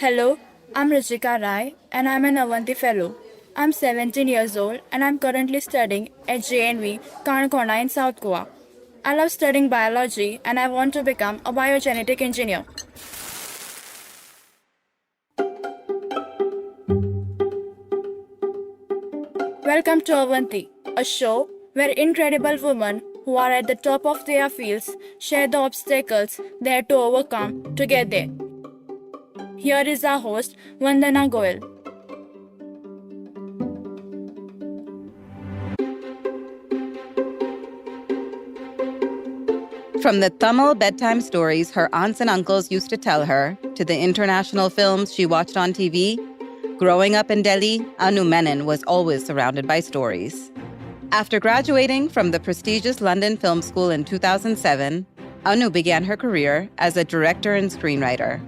Hello, I'm Rishika Rai and I'm an Avanti fellow. I'm 17 years old and I'm currently studying at JNV Kanakona in South Goa. I love studying biology and I want to become a biogenetic engineer. Welcome to Avanti, a show where incredible women who are at the top of their fields share the obstacles they had to overcome to get there. Here is our host, Vandana Goel. From the Tamil bedtime stories her aunts and uncles used to tell her, to the international films she watched on TV, growing up in Delhi, Menon was always surrounded by stories. After graduating from the prestigious London Film School in 2007, Anu began her career as a director and screenwriter.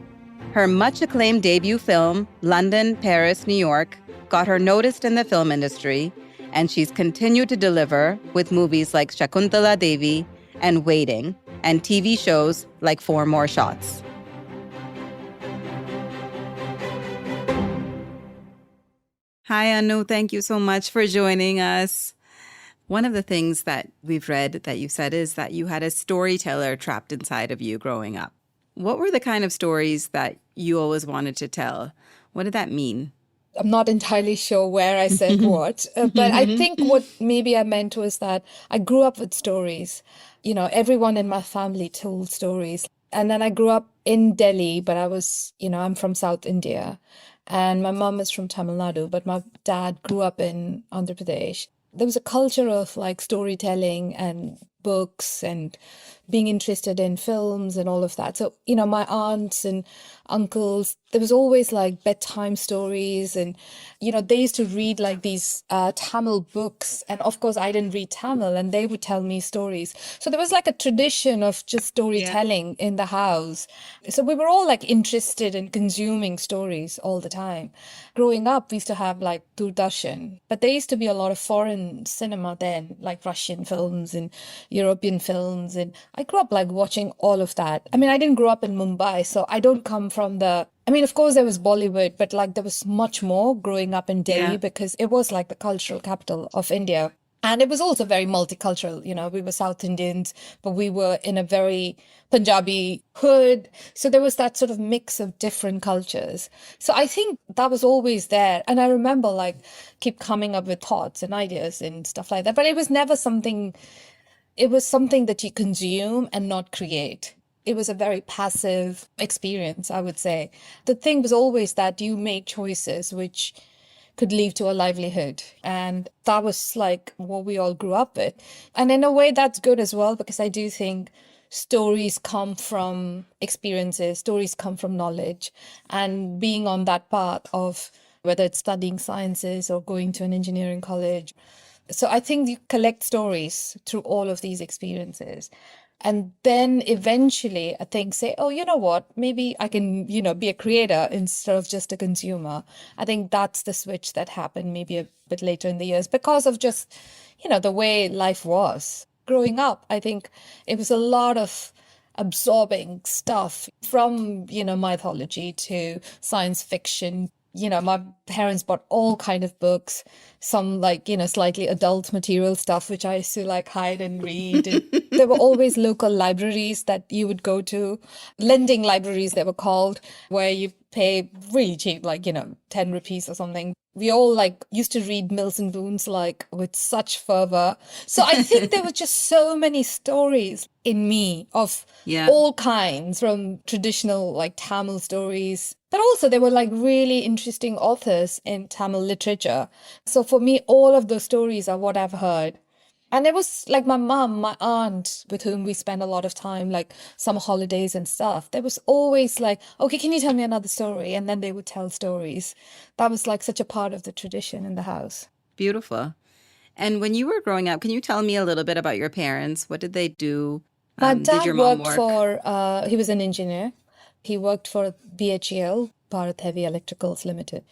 Her much-acclaimed debut film, London, Paris, New York, got her noticed in the film industry, and she's continued to deliver with movies like Shakuntala Devi and Waiting, and TV shows like Four More Shots. Hi, Anu. Thank you so much for joining us. One of the things that we've read that you said is that you had a storyteller trapped inside of you growing up. What were the kind of stories that you always wanted to tell? What did that mean? I'm not entirely sure where I said what, but I think what maybe I meant was that I grew up with stories. You know, everyone in my family told stories. And then I grew up in Delhi, but I'm from South India. And my mom is from Tamil Nadu, but my dad grew up in Andhra Pradesh. There was a culture of like storytelling and books and being interested in films and all of that. So, my aunts and uncles, there was always like bedtime stories and, they used to read like these Tamil books. And of course, I didn't read Tamil and they would tell me stories. So there was like a tradition of just storytelling in the house. So we were all like interested in consuming stories all the time. Growing up, we used to have like Doordarshan, but there used to be a lot of foreign cinema then, like Russian films and European films. And I grew up like watching all of that. I mean, I didn't grow up in Mumbai, so I don't come from of course there was Bollywood, but like there was much more growing up in Delhi because it was like the cultural capital of India. And it was also very multicultural. We were South Indians, but we were in a very Punjabi hood. So there was that sort of mix of different cultures. So I think that was always there. And I remember like keep coming up with thoughts and ideas and stuff like that. But it was never something, it was something that you consume and not create. It was a very passive experience, I would say. The thing was always that you made choices which could lead to a livelihood. And that was like what we all grew up with. And in a way, that's good as well, because I do think stories come from experiences, stories come from knowledge. And being on that path of whether it's studying sciences or going to an engineering college. So I think you collect stories through all of these experiences. And then eventually, I think, say, oh, you know what? Maybe I can, be a creator instead of just a consumer. I think that's the switch that happened maybe a bit later in the years because of just, the way life was. Growing up, I think it was a lot of absorbing stuff from, mythology to science fiction. My parents bought all kind of books, some like, slightly adult material stuff, which I used to like hide and read. And there were always local libraries that you would go to, lending libraries they were called, where you pay really cheap, like, 10 rupees or something. We all like used to read Mills and Boons like with such fervor. So I think there were just so many stories in me of all kinds, from traditional like Tamil stories, but also there were like really interesting authors in Tamil literature. So for me, all of those stories are what I've heard. And it was like my mom, my aunt, with whom we spent a lot of time, like summer holidays and stuff. There was always like, okay, can you tell me another story? And then they would tell stories. That was like such a part of the tradition in the house. Beautiful. And when you were growing up, can you tell me a little bit about your parents? What did they do? My Did dad your mom worked work? he was an engineer. He worked for BHEL, Bharat Heavy Electricals Limited.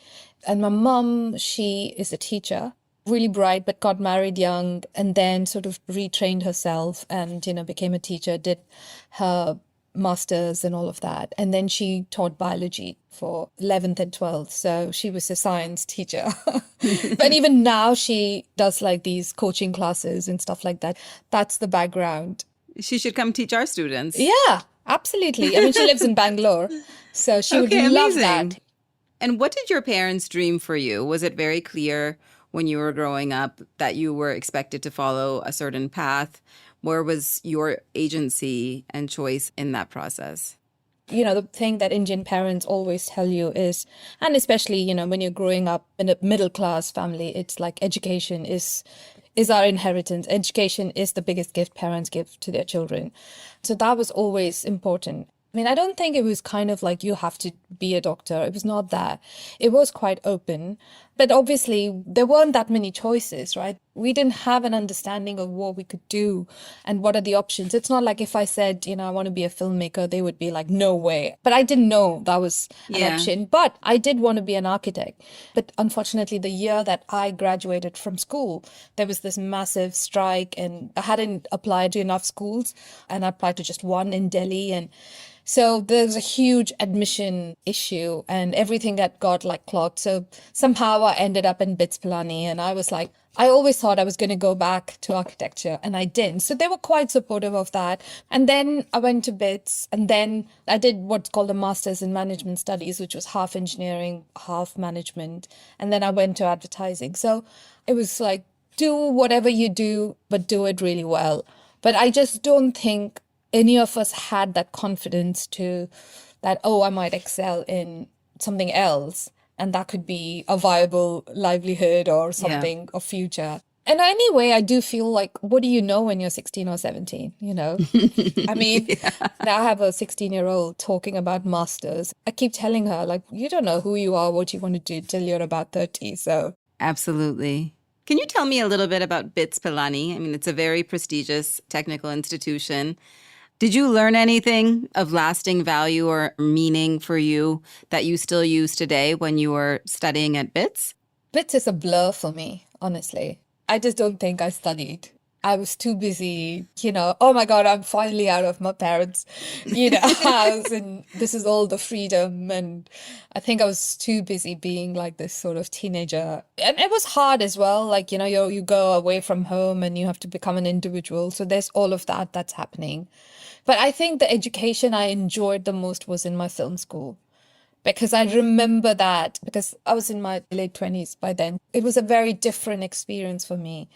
And my mom, she is a teacher, really bright, but got married young and then sort of retrained herself and, became a teacher, did her masters and all of that. And then she taught biology for 11th and 12th. So she was a science teacher. But even now she does like these coaching classes and stuff like that. That's the background. She should come teach our students. Yeah, absolutely. I mean, she lives in Bangalore, so she would love that. And what did your parents dream for you? Was it very clear when you were growing up that you were expected to follow a certain path? Where was your agency and choice in that process? You know, the thing that Indian parents always tell you is, and especially, you know, when you're growing up in a middle class family, it's like education is our inheritance. Education is the biggest gift parents give to their children. So that was always important. I mean, I don't think it was kind of like you have to be a doctor. It was not that. It was quite open. But obviously, there weren't that many choices, right? We didn't have an understanding of what we could do and what are the options. It's not like if I said, you know, I want to be a filmmaker, they would be like, no way. But I didn't know that was an option. But I did want to be an architect. But unfortunately, the year that I graduated from school, there was this massive strike and I hadn't applied to enough schools and I applied to just one in Delhi. And so there's a huge admission issue and everything that got like clogged. So somehow I ended up in BITS Pilani and I was like, I always thought I was going to go back to architecture and I didn't. So they were quite supportive of that. And then I went to BITS and then I did what's called a master's in management studies, which was half engineering, half management. And then I went to advertising. So it was like, do whatever you do, but do it really well. But I just don't think any of us had that confidence to that, oh, I might excel in something else. And that could be a viable livelihood or something of future. And anyway, I do feel like, what do you know when you're 16 or 17? You know, I mean, now I have a 16-year-old talking about masters. I keep telling her, like, you don't know who you are, what you want to do till you're about 30. So absolutely. Can you tell me a little bit about BITS Pilani? I mean, it's a very prestigious technical institution. Did you learn anything of lasting value or meaning for you that you still use today when you were studying at BITS? BITS is a blur for me, honestly. I just don't think I studied. I was too busy, you know, oh my God, I'm finally out of my parents' house and this is all the freedom. And I think I was too busy being like this sort of teenager. And it was hard as well. Like, you know, you go away from home and you have to become an individual. So there's all of that that's happening. But I think the education I enjoyed the most was in my film school. Because I remember that, because I was in my late 20s by then. It was a very different experience for me.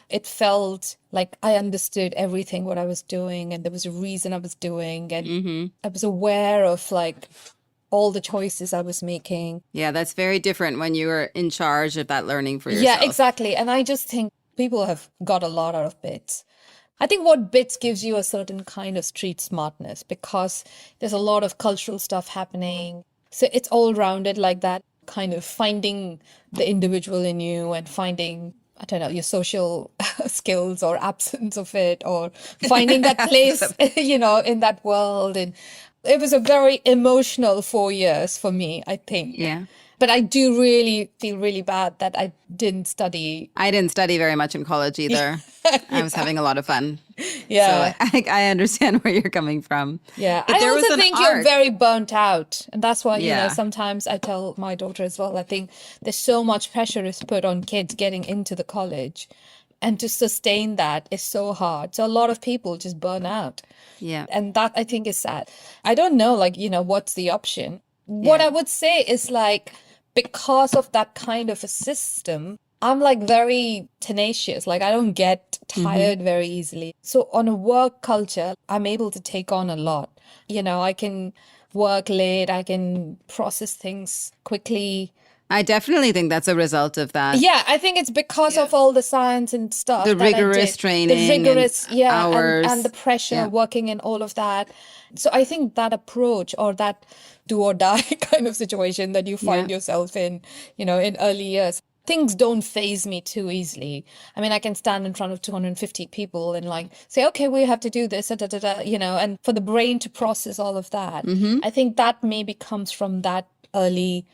It felt like I understood everything what I was doing and there was a reason I was doing and I was aware of like all the choices I was making. Yeah, that's very different when you were in charge of that learning for yourself. Yeah, exactly. And I just think people have got a lot out of BITS. I think what BITS gives you a certain kind of street smartness because there's a lot of cultural stuff happening. So it's all rounded like that, kind of finding the individual in you and finding, I don't know, your social skills or absence of it or finding that place, you know, in that world. And it was a very emotional 4 years for me, I think. Yeah. But I do really feel really bad that I didn't study. I didn't study very much in college either. I was having a lot of fun. Yeah. So I understand where you're coming from. Yeah. But I also think you're very burnt out. And that's why, you Yeah. know, sometimes I tell my daughter as well, I think there's so much pressure is put on kids getting into the college. And to sustain that is so hard. So a lot of people just burn out. Yeah. And that I think is sad. I don't know, like, you know, what's the option? What I would say is like, because of that kind of a system, I'm like very tenacious. Like I don't get tired very easily. So on a work culture, I'm able to take on a lot. You know, I can work late. I can process things quickly. I definitely think that's a result of that. Yeah, I think it's because of all the science and stuff. The that I rigorous did. training The rigorous, and hours. and the pressure working in all of that. So I think that approach or that do or die kind of situation that you find yourself in, you know, in early years, things don't faze me too easily. I mean, I can stand in front of 250 people and like say, okay, we have to do this, you know, and for the brain to process all of that, I think that maybe comes from that early.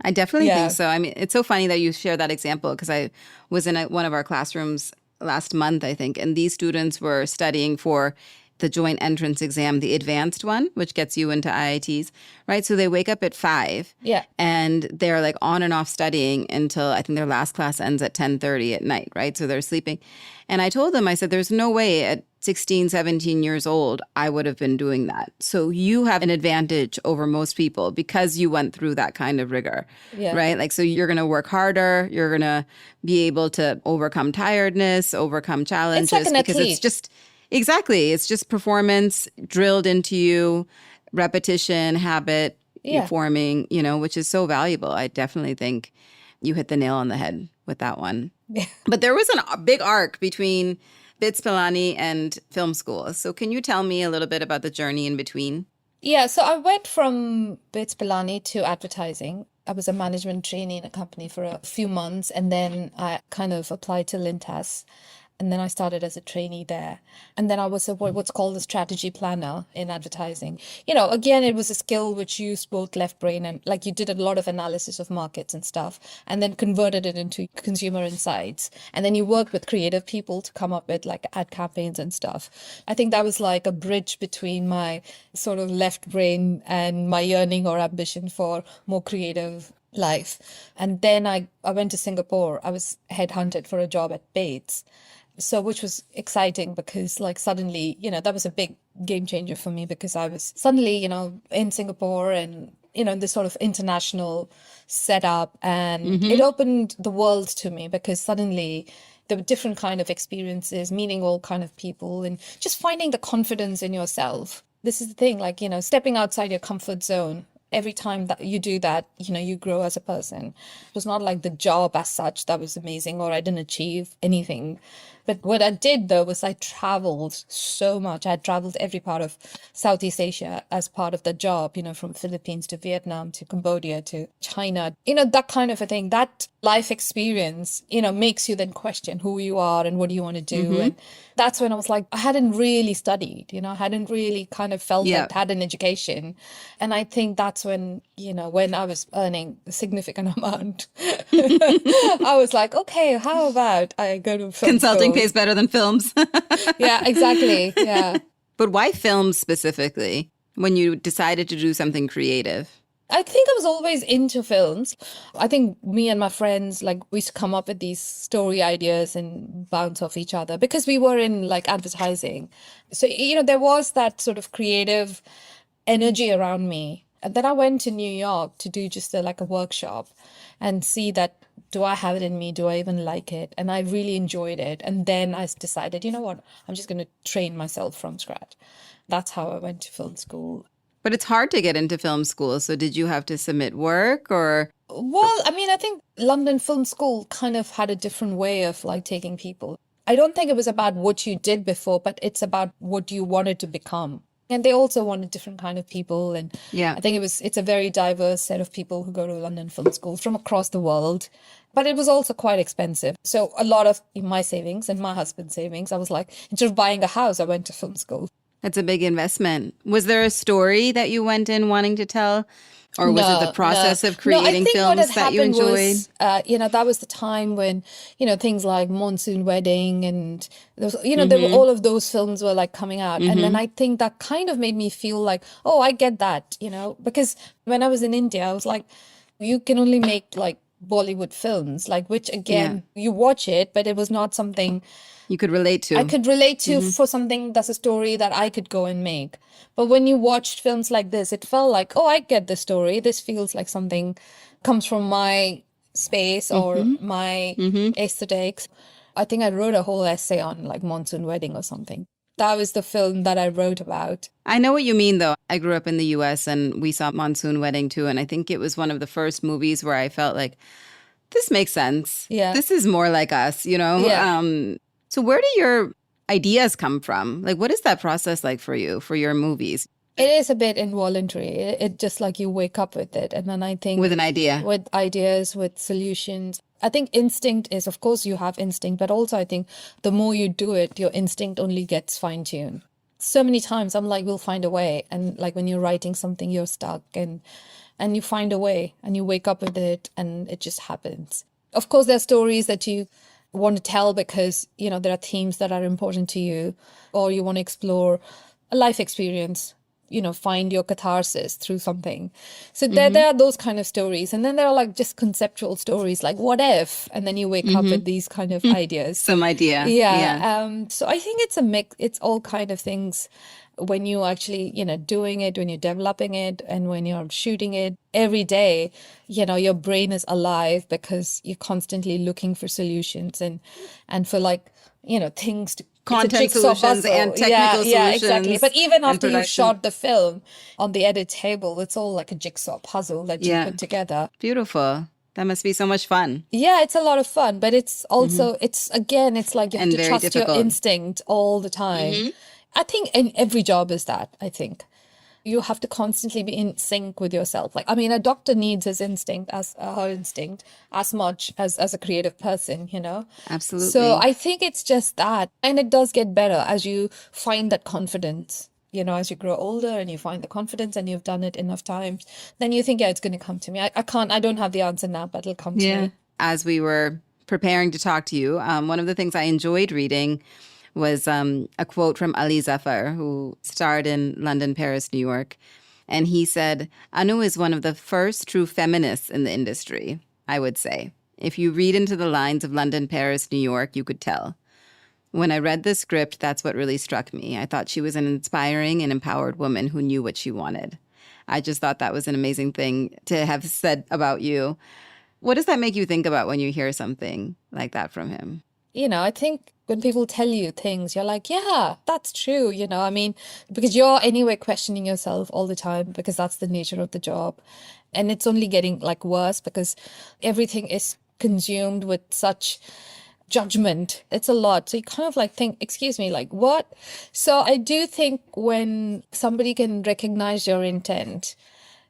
I definitely think so. I mean, it's so funny that you share that example because I was in one of our classrooms last month, I think, and these students were studying for the joint entrance exam, the advanced one, which gets you into IITs, right? So they wake up at 5 Yeah. and they're like on and off studying until I think their last class ends at 10:30 at night, right? So they're sleeping. And I told them, I said, there's no way at 16, 17 years old, I would have been doing that. So you have an advantage over most people because you went through that kind of rigor, Yeah. right? Like, so you're going to work harder. You're going to be able to overcome tiredness, overcome challenges. It's like an because athlete. it's just, exactly, it's just performance drilled into you, repetition, habit Yeah. forming, which is so valuable. I definitely think you hit the nail on the head with that one. Yeah. But there was a big arc between BITS Pilani and film school. So can you tell me a little bit about the journey in between? Yeah, so I went from BITS Pilani to advertising. I was a management trainee in a company for a few months, and then I kind of applied to Lintas. And then I started as a trainee there. And then I was what's called a strategy planner in advertising. Again, it was a skill which used both left brain and like you did a lot of analysis of markets and stuff, and then converted it into consumer insights. And then you worked with creative people to come up with like ad campaigns and stuff. I think that was like a bridge between my sort of left brain and my yearning or ambition for more creative life. And then I went to Singapore. I was headhunted for a job at Bates. So, which was exciting because like suddenly, that was a big game changer for me because I was suddenly, in Singapore and, this sort of international setup, and it opened the world to me because suddenly there were different kind of experiences, meeting all kind of people and just finding the confidence in yourself. This is the thing, like, stepping outside your comfort zone. Every time that you do that, you grow as a person. It was not like the job as such that was amazing or I didn't achieve anything. But what I did, though, was I traveled so much. I had traveled every part of Southeast Asia as part of the job, from Philippines to Vietnam to Cambodia to China, that kind of a thing. That life experience, makes you then question who you are and what do you want to do. And that's when I was like, I hadn't really studied, I hadn't really kind of felt like I had an education. And I think that's when, when I was earning a significant amount, I was like, okay, how about I go to film Consulting school? pays better than films. Yeah, exactly. Yeah. But why films specifically when you decided to do something creative? I think I was always into films. I think me and my friends, like, we used to come up with these story ideas and bounce off each other because we were in like advertising. So, there was that sort of creative energy around me. And then I went to New York to do just like a workshop and see that, do I have it in me? Do I even like it? And I really enjoyed it. And then I decided, you know what, I'm just going to train myself from scratch. That's how I went to film school. But it's hard to get into film school. So did you have to submit work or? Well, I mean, I think London Film School kind of had a different way of like taking people. I don't think it was about what you did before, but it's about what you wanted to become. And they also wanted different kind of people. And I think it's a very diverse set of people who go to London Film School from across the world. But it was also quite expensive. So a lot of my savings and my husband's savings, I was like, instead of buying a house, I went to film school. That's a big investment. Was there a story that you went in wanting to tell? Or was it the process of creating films that you enjoyed? That was the time when, things like Monsoon Wedding and, there were all of those films were like coming out. And then I think that kind of made me feel like, oh, I get that, because when I was in India, I was like, you can only make like Bollywood films, like, which again, you watch it, but it was not something you could relate to. I could relate to for something that's a story that I could go and make. But when you watched films like this, it felt like, oh, I get the story. This feels like something comes from my space or my aesthetics. I think I wrote a whole essay on like Monsoon Wedding or something. That was the film that I wrote about. I know what you mean, though. I grew up in the US and we saw Monsoon Wedding, too. And I think it was one of the first movies where I felt like, this makes sense. Yeah. This is more like us, Yeah. So where do your ideas come from? Like, what is that process like for you, for your movies? It is a bit involuntary. It just like you wake up with it. And then I think with an idea, with ideas, with solutions. I think instinct is, of course, you have instinct, but also I think the more you do it, your instinct only gets fine-tuned. So many times I'm like, we'll find a way. And like when you're writing something, you're stuck and you find a way and you wake up with it and it just happens. Of course, there are stories that you want to tell because, there are themes that are important to you or you want to explore a life experience, find your catharsis through something. So there are those kind of stories. And then there are like just conceptual stories like what if? And then you wake up with these kind of ideas. Some idea. Yeah. So I think it's a mix. It's all kind of things when you actually, doing it, when you're developing it, and when you're shooting it every day, your brain is alive because you're constantly looking for solutions and for like, things to, it's a Content jigsaw solutions puzzle. and technical Yeah, exactly. solutions But even and after you've production. shot the film on the edit table, it's all like a jigsaw puzzle that you Yeah. put together. Beautiful. That must be so much fun Yeah, it's a lot of fun, but it's also, it's like you have and to very trust your difficult. instinct all the time. I think in every job is that, I think. You have to constantly be in sync with yourself. Like, I mean, a doctor needs his instinct as her instinct as much as a creative person, Absolutely. So I think it's just that. And it does get better as you find that confidence. As you grow older and you find the confidence and you've done it enough times, then you think, yeah, it's going to come to me. I don't have the answer now, but it'll come to me. As we were preparing to talk to you, one of the things I enjoyed reading was a quote from Ali Zafar, who starred in London, Paris, New York. And he said, Anu is one of the first true feminists in the industry, I would say. If you read into the lines of London, Paris, New York, you could tell. When I read the script, that's what really struck me. I thought she was an inspiring and empowered woman who knew what she wanted. I just thought that was an amazing thing to have said about you. What does that make you think about when you hear something like that from him? I think when people tell you things, you're like, yeah, that's true. I mean, because you're anyway questioning yourself all the time because that's the nature of the job. And it's only getting like worse because everything is consumed with such judgment. It's a lot. So you kind of like think, excuse me, like what? So I do think when somebody can recognize your intent,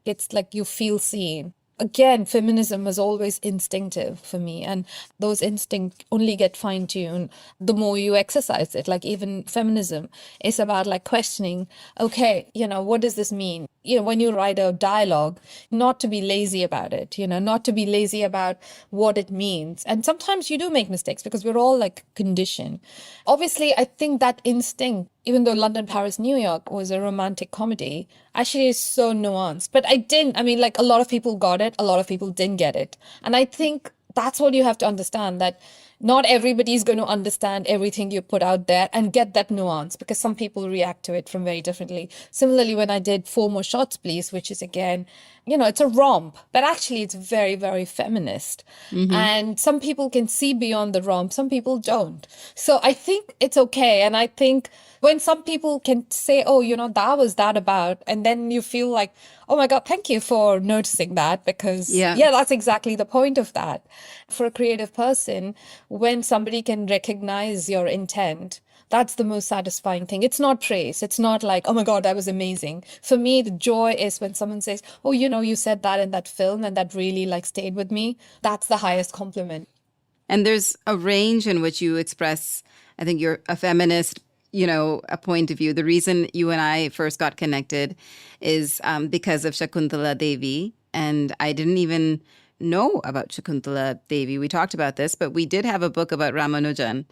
it's like you feel seen. Again, feminism was always instinctive for me, and those instincts only get fine-tuned the more you exercise it. Like even feminism is about like questioning, okay, what does this mean? When you write a dialogue, not to be lazy about it, not to be lazy about what it means. And sometimes you do make mistakes because we're all like conditioned. Obviously, I think that instinct, even though London, Paris, New York was a romantic comedy, actually is so nuanced. But like a lot of people got it, a lot of people didn't get it. And I think that's what you have to understand, that not everybody is going to understand everything you put out there and get that nuance, because some people react to it from very differently. Similarly, when I did Four More Shots, Please, which is again, it's a romp, but actually it's very, very feminist. And some people can see beyond the romp, some people don't. So I think it's okay. And I think when some people can say, oh, that was that about, and then you feel like, oh my God, thank you for noticing that, because yeah, that's exactly the point of that. For a creative person, when somebody can recognize your intent, that's the most satisfying thing. It's not praise. It's not like, oh my God, that was amazing. For me, the joy is when someone says, oh, you said that in that film and that really like stayed with me. That's the highest compliment. And there's a range in which you express, I think you're a feminist, a point of view. The reason you and I first got connected is because of Shakuntala Devi. And I didn't even know about Shakuntala Devi. We talked about this, but we did have a book about Ramanujan.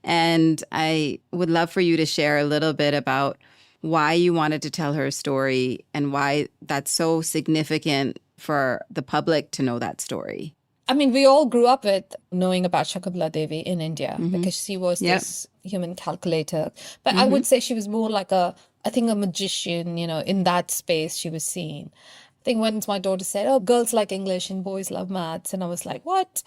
And I would love for you to share a little bit about why you wanted to tell her story and why that's so significant for the public to know that story. I mean, we all grew up with knowing about Shakuntala Devi in India because she was this human calculator. But I would say she was more like a magician, in that space she was seen. I think once my daughter said, oh, girls like English and boys love maths. And I was like, what?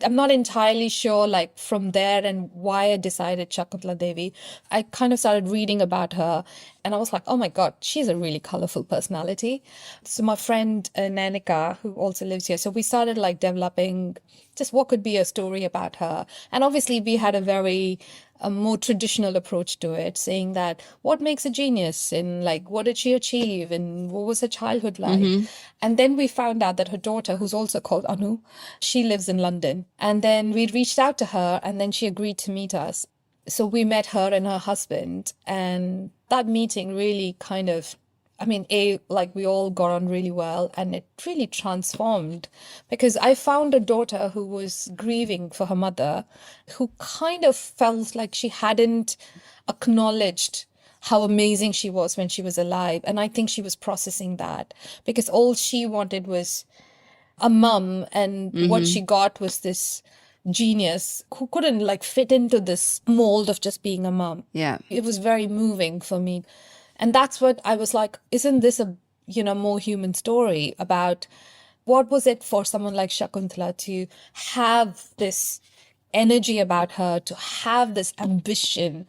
I'm not entirely sure, like, from there and why I decided Shakuntala Devi. I kind of started reading about her and I was like, oh my God, she's a really colorful personality. So my friend Nanika, who also lives here, so we started like developing just what could be a story about her. And obviously we had a more traditional approach to it, saying that what makes a genius and like what did she achieve and what was her childhood like. And then we found out that her daughter, who's also called Anu, she lives in London. And then we reached out to her and then she agreed to meet us. So we met her and her husband, and that meeting really kind of, we all got on really well, and it really transformed, because I found a daughter who was grieving for her mother, who kind of felt like she hadn't acknowledged how amazing she was when she was alive. And I think she was processing that because all she wanted was a mum, and what she got was this genius who couldn't like fit into this mold of just being a mum. Yeah. It was very moving for me. And that's what I was like, isn't this a, more human story about what was it for someone like Shakuntala to have this energy about her, to have this ambition,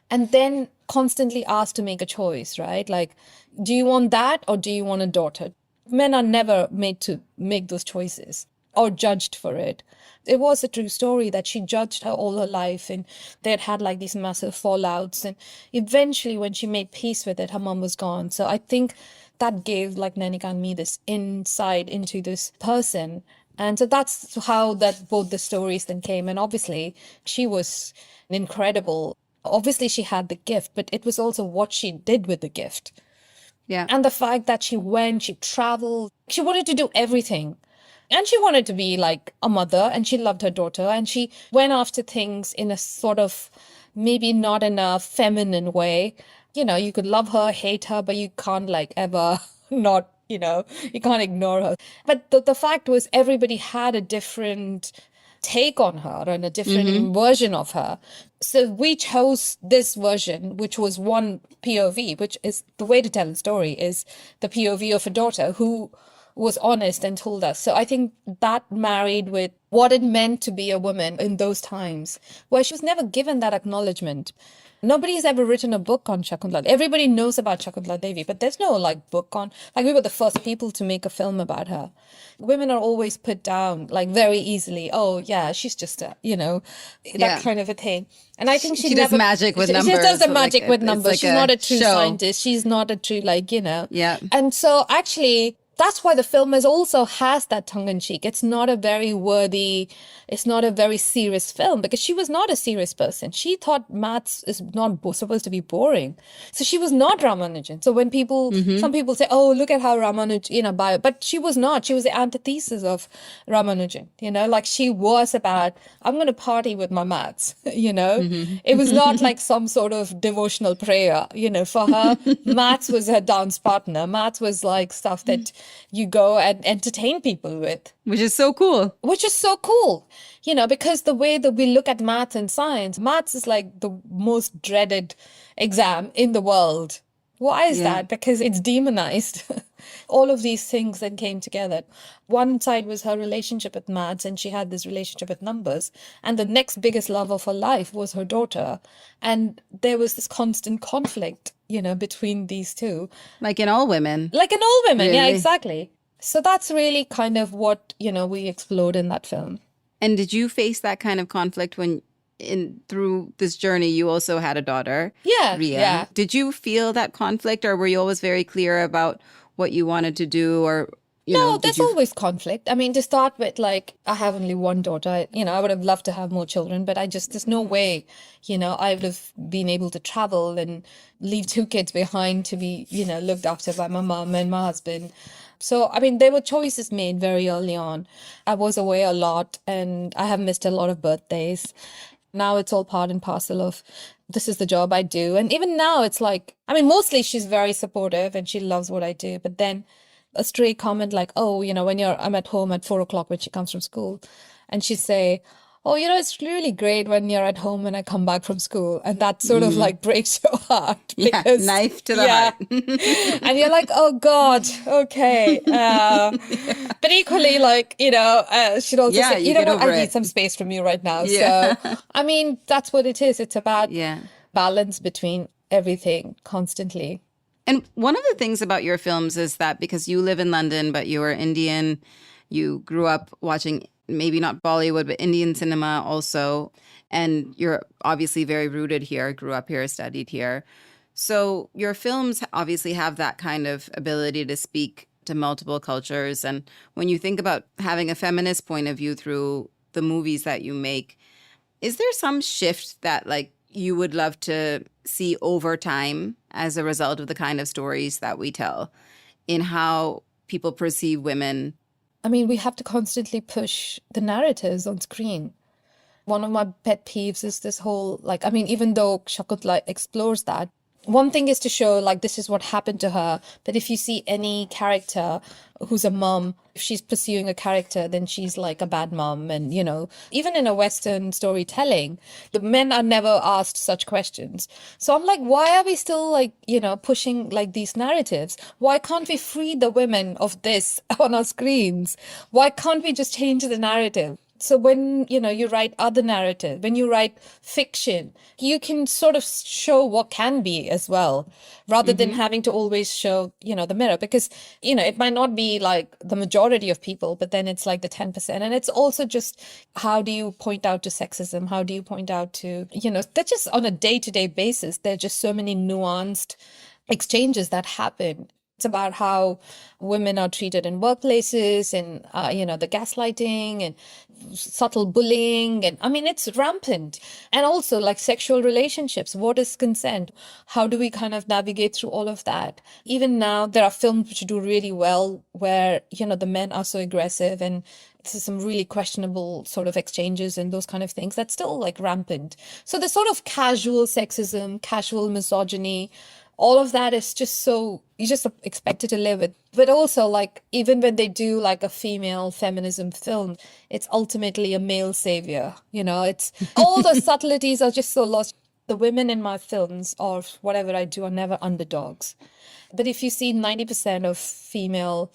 and then constantly asked to make a choice, right? Like, do you want that or do you want a daughter? Men are never made to make those choices or judged for it. It was a true story that she judged her all her life, and they had like these massive fallouts. And eventually, when she made peace with it, her mom was gone. So I think that gave like Nanika and me this insight into this person. And so that's how that both the stories then came. And obviously, she was incredible. Obviously, she had the gift, but it was also what she did with the gift. Yeah. And the fact that she went, she traveled, she wanted to do everything. And she wanted to be like a mother, and she loved her daughter, and she went after things in a sort of maybe not in a feminine way. You could love her, hate her, but you can't like ever not, you can't ignore her. But the fact was, everybody had a different take on her and a different version of her. So we chose this version, which was one POV, which is the way to tell a story, is the POV of a daughter who was honest and told us. So I think that married with what it meant to be a woman in those times, where she was never given that acknowledgement. Nobody's ever written a book on Shakuntala. Everybody knows about Shakuntala Devi, but there's no like book on, like we were the first people to make a film about her. Women are always put down like very easily. Oh yeah, she's just that kind of a thing. And I think she does magic with numbers. She does the magic like with numbers. Like she's not a true show. scientist. She's not a true Yeah. And so actually, that's why the film also has that tongue-in-cheek. It's not a very worthy, it's not a very serious film, because she was not a serious person. She thought maths is not supposed to be boring. So she was not Ramanujan. So when some people say, oh, look at how Ramanujan, bio, but she was not. She was the antithesis of Ramanujan, like she was about, I'm going to party with my maths, It was not like some sort of devotional prayer, for her, maths was her dance partner. Maths was like stuff that you go and entertain people with. Which is so cool. Because the way that we look at maths and science, maths is like the most dreaded exam in the world. Why is that? Because it's demonized. All of these things then came together. One side was her relationship with maths, and she had this relationship with numbers. And the next biggest love of her life was her daughter. And there was this constant conflict, between these two. Like in all women. Really? Yeah, Really? exactly. So that's really kind of what, we explored in that film. And did you face that kind of conflict when through this journey you also had a daughter? Yeah. Ria. Yeah. Did you feel that conflict, or were you always very clear about what you wanted to do, or No, there's always conflict. I mean, to start with, like, I have only one daughter. I would have loved to have more children, but there's no way, I would have been able to travel and leave two kids behind to be, looked after by my mom and my husband. So, I mean, there were choices made very early on. I was away a lot, and I have missed a lot of birthdays. Now it's all part and parcel of, this is the job I do. And even now it's like, mostly she's very supportive and she loves what I do. But then a stray comment like, oh, when I'm at home at 4:00 when she comes from school, and she'd say, oh, it's really great when you're at home and I come back from school. And that sort of like breaks your heart. Because, knife to the heart. And you're like, oh God, okay. But equally, like, she'd also say, you know what, I need some space from you right now. Yeah. So, that's what it is. It's about balance between everything constantly. And one of the things about your films is that because you live in London, but you are Indian, you grew up watching maybe not Bollywood, but Indian cinema also. And you're obviously very rooted here, grew up here, studied here. So your films obviously have that kind of ability to speak to multiple cultures. And when you think about having a feminist point of view through the movies that you make, is there some shift that like you would love to see over time as a result of the kind of stories that we tell in how people perceive women? We have to constantly push the narratives on screen. One of my pet peeves is this whole, even though Shakuntala explores that, one thing is to show like this is what happened to her, but if you see any character who's a mom, if she's pursuing a character, then she's like a bad mom. And even in a Western storytelling, the men are never asked such questions. So I'm like, why are we still like pushing like these narratives? Why can't we free the women of this on our screens? Why can't we just change the narrative? So when, you write other narrative, when you write fiction, you can sort of show what can be as well, rather than having to always show, the mirror, because, it might not be like the majority of people, but then it's like the 10%. And it's also just, how do you point out to sexism? How do you point out to, they're just on a day-to-day basis. There are just so many nuanced exchanges that happen. It's about how women are treated in workplaces and, the gaslighting and subtle bullying. And I mean, it's rampant. And also like sexual relationships. What is consent? How do we kind of navigate through all of that? Even now, there are films which do really well where, the men are so aggressive and some really questionable sort of exchanges and those kind of things. That's still like rampant. So the sort of casual sexism, casual misogyny, all of that is just so, you just expected to live with. But also like, even when they do like a female feminism film, it's ultimately a male savior. It's all the subtleties are just so lost. The women in my films or whatever I do are never underdogs. But if you see 90% of female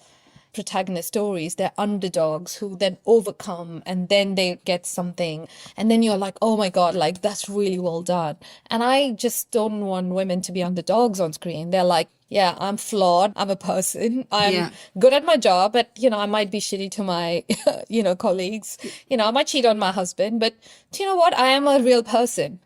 protagonist stories, they're underdogs who then overcome and then they get something. And then you're like, oh my God, like that's really well done. And I just don't want women to be underdogs on screen. They're like, yeah, I'm flawed. I'm a person. I'm good at my job, but, I might be shitty to my, colleagues. I might cheat on my husband, but do you know what? I am a real person.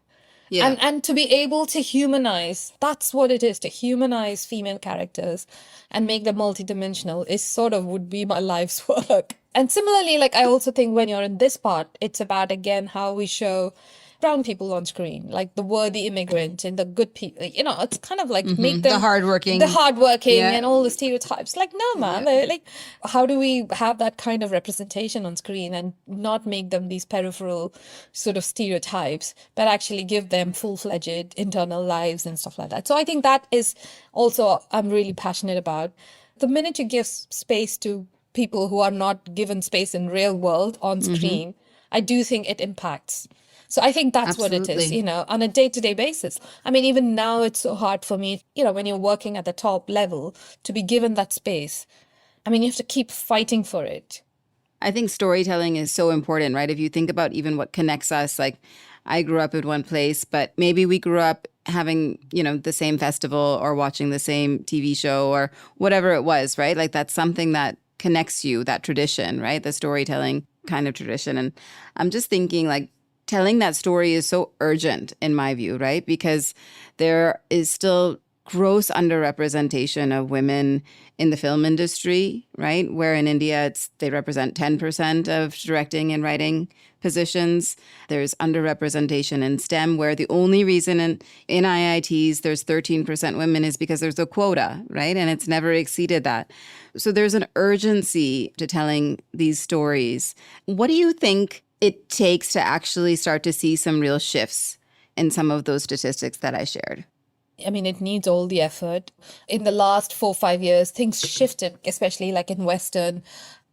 Yeah. And to be able to humanize, that's what it is, to humanize female characters and make them multidimensional is sort of would be my life's work. And similarly, like I also think when you're in this part, it's about, again, how we show brown people on screen, like the worthy immigrant and the good people, it's kind of like make them the hardworking and all the stereotypes. Like, no, man, like how do we have that kind of representation on screen and not make them these peripheral sort of stereotypes, but actually give them full-fledged internal lives and stuff like that. So I think that is also, I'm really passionate about. The minute you give space to people who are not given space in real world on screen, I do think it impacts. So I think that's what it is, on a day-to-day basis. I mean, even now it's so hard for me, when you're working at the top level to be given that space. I mean, you have to keep fighting for it. I think storytelling is so important, right? If you think about even what connects us, like I grew up in one place, but maybe we grew up having, the same festival or watching the same TV show or whatever it was, right? Like that's something that connects you, that tradition, right? The storytelling kind of tradition. And I'm just thinking like, telling that story is so urgent in my view, right? Because there is still gross underrepresentation of women in the film industry, right? Where in India, they represent 10% of directing and writing positions. There's underrepresentation in STEM, where the only reason in IITs there's 13% women is because there's a quota, right? And it's never exceeded that. So there's an urgency to telling these stories. What do you think it takes to actually start to see some real shifts in some of those statistics that I shared? I mean, it needs all the effort. In the last 4 or 5 years, things shifted, especially like in Western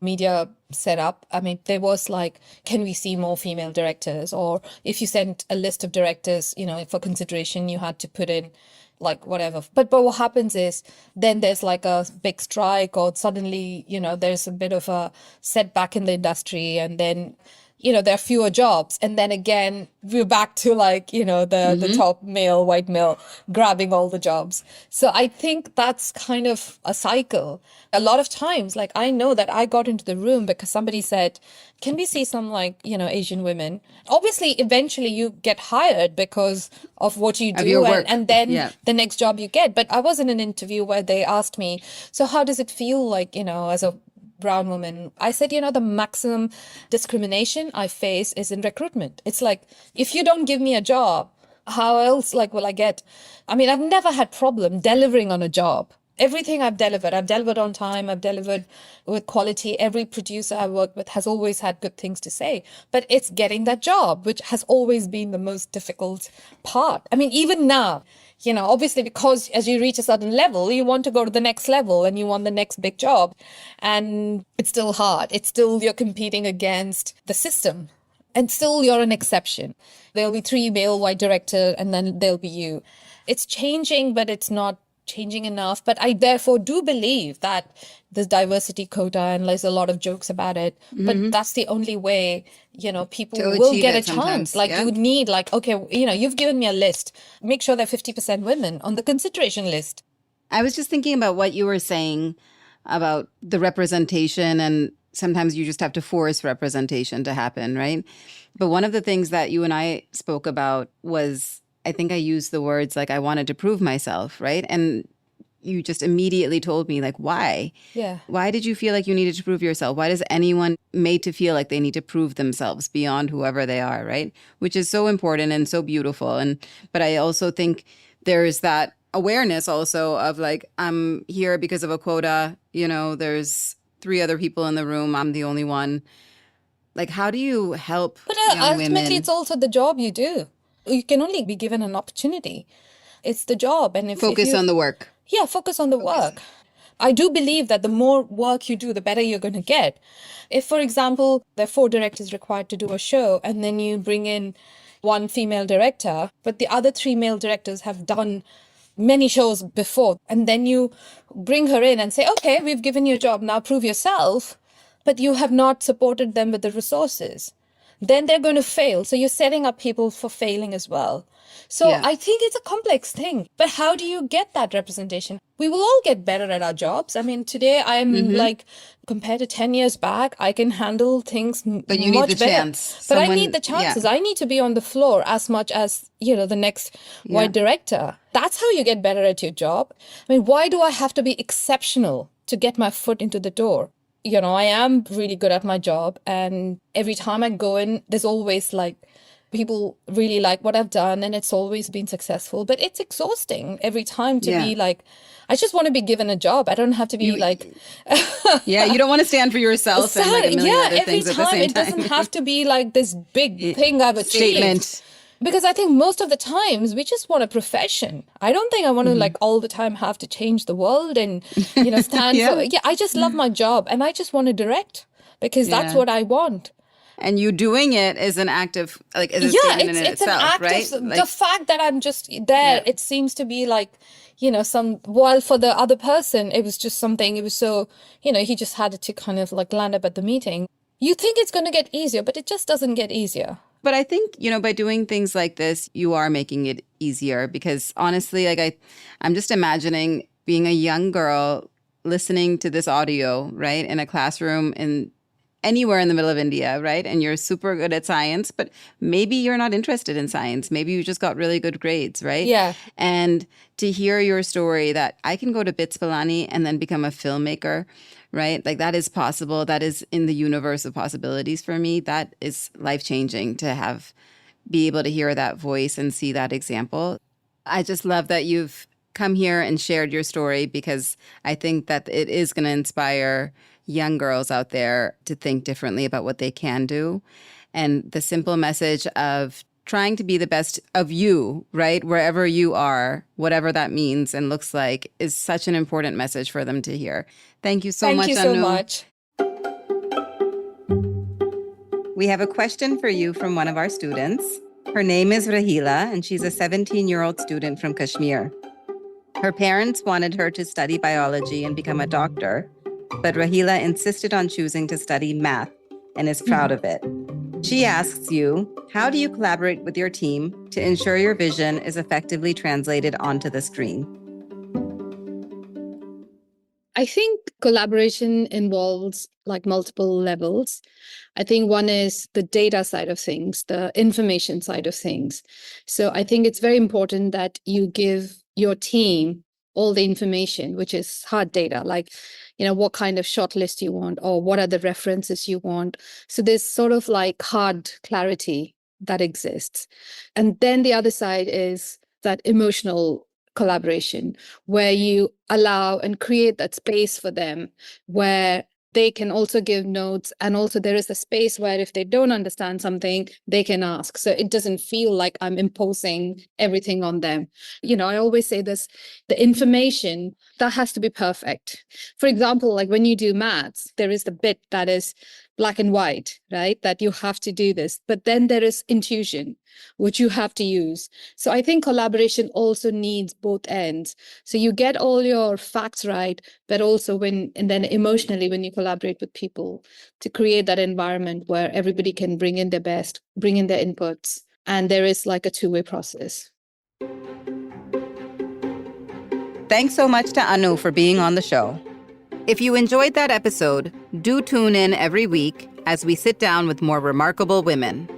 media setup. I mean, there was like, can we see more female directors? Or if you sent a list of directors, for consideration, you had to put in like whatever. But what happens is then there's like a big strike or suddenly, there's a bit of a setback in the industry and then there are fewer jobs. And then again, we're back to like, the top male, white male grabbing all the jobs. So I think that's kind of a cycle. A lot of times, like I know that I got into the room because somebody said, can we see some like, Asian women? Obviously, eventually you get hired because of what you do and then the next job you get. But I was in an interview where they asked me, so how does it feel like, as a brown woman? I said, the maximum discrimination I face is in recruitment. It's like, if you don't give me a job, how else will I get? I mean, I've never had problem delivering on a job. Everything I've delivered on time, I've delivered with quality. Every producer I worked with has always had good things to say, but it's getting that job, which has always been the most difficult part. I mean, even now, Obviously, because as you reach a certain level, you want to go to the next level and you want the next big job. And it's still hard. It's still, you're competing against the system. And still, you're an exception. There'll be 3 male white director, and then there'll be you. It's changing, but it's not changing enough. But I therefore do believe that there's diversity quota, and there's a lot of jokes about it. But that's the only way, people To will achieve get a it sometimes, chance. Like yeah. you would need, like, okay, you've given me a list. Make sure there are 50% women on the consideration list. I was just thinking about what you were saying about the representation, and sometimes you just have to force representation to happen, right? But one of the things that you and I spoke about was, I think I used the words like, I wanted to prove myself, right? And you just immediately told me, like, why? Yeah. Why did you feel like you needed to prove yourself? Why does anyone made to feel like they need to prove themselves beyond whoever they are, right? Which is so important and so beautiful. But I also think there's that awareness also of like, I'm here because of a quota, there's 3 other people in the room, I'm the only one. Like, how do you help But young ultimately, women? it's also the job you do. You can only be given an opportunity. It's the job. And if Focus you, on the work. Yeah, focus on the work. I do believe that the more work you do, the better you're going to get. If, for example, there are 4 directors required to do a show, and then you bring in 1 female director, but the other 3 male directors have done many shows before, and then you bring her in and say, okay, we've given you a job, now prove yourself, but you have not supported them with the resources, then they're going to fail. So you're setting up people for failing as well. So Yeah. I think it's a complex thing. But how do you get that representation? We will all get better at our jobs. I mean, today I'm like, compared to 10 years back, I can handle things But you need much the better. chance. But I Someone- need the chances. yeah. I need to be on the floor as much as, the next white director. That's how you get better at your job. I mean, why do I have to be exceptional to get my foot into the door? I am really good at my job. And every time I go in, there's always like, people really like what I've done, and it's always been successful. But it's exhausting every time to be like, I just want to be given a job. I don't have to be Yeah, you don't want to stand for yourself and like a million other every things at the time. same It time. doesn't have to be like this big thing I've achieved. Statement. Because I think most of the times we just want a profession. I don't think I want to like all the time have to change the world and, stand Yeah. for, I just love my job, and I just want to direct because that's Yeah. what I want. And you doing it is an act of, like, is a statement in It's an itself, act right? of Like, the fact that I'm just there. Yeah. It seems to be like, while for the other person, it was just something, it was so, he just had to kind of like land up at the meeting. You think it's going to get easier, but it just doesn't get easier. But I think, by doing things like this, you are making it easier because honestly, like I'm just imagining being a young girl listening to this audio, right, in a classroom in anywhere in the middle of India, right? And you're super good at science, but maybe you're not interested in science. Maybe you just got really good grades, right? Yeah. And to hear your story that I can go to BITS Pilani and then become a filmmaker, right? Like that is possible. That is in the universe of possibilities for me. That is life-changing to be able to hear that voice and see that example. I just love that you've come here and shared your story because I think that it is going to inspire young girls out there to think differently about what they can do. And the simple message of trying to be the best of you, right? Wherever you are, whatever that means and looks like, is such an important message for them to hear. Thank you so much, Thank you so Anu. much. We have a question for you from one of our students. Her name is Rahila, and she's a 17-year-old student from Kashmir. Her parents wanted her to study biology and become a doctor, but Rahila insisted on choosing to study math and is proud of it. She asks you, how do you collaborate with your team to ensure your vision is effectively translated onto the screen? I think collaboration involves like multiple levels. I think one is the data side of things, the information side of things. So I think it's very important that you give your team all the information, which is hard data, like, what kind of short list you want or what are the references you want. So there's sort of like hard clarity that exists. And then the other side is that emotional collaboration where you allow and create that space for them where they can also give notes. And also there is a space where if they don't understand something, they can ask. So it doesn't feel like I'm imposing everything on them. I always say this, the information that has to be perfect. For example, like when you do maths, there is the bit that is black and white, right? That you have to do this. But then there is intuition, which you have to use. So I think collaboration also needs both ends. So you get all your facts right, but also and then emotionally, when you collaborate with people to create that environment where everybody can bring in their best, bring in their inputs, and there is like a two-way process. Thanks so much to Anu for being on the show. If you enjoyed that episode, do tune in every week as we sit down with more remarkable women.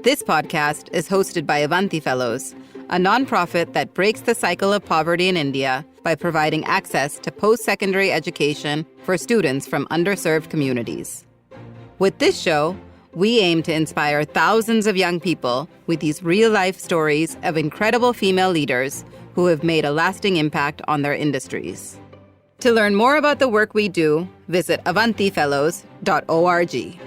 This podcast is hosted by Avanti Fellows, a nonprofit that breaks the cycle of poverty in India by providing access to post-secondary education for students from underserved communities. With this show, we aim to inspire thousands of young people with these real-life stories of incredible female leaders who have made a lasting impact on their industries. To learn more about the work we do, visit avantifellows.org.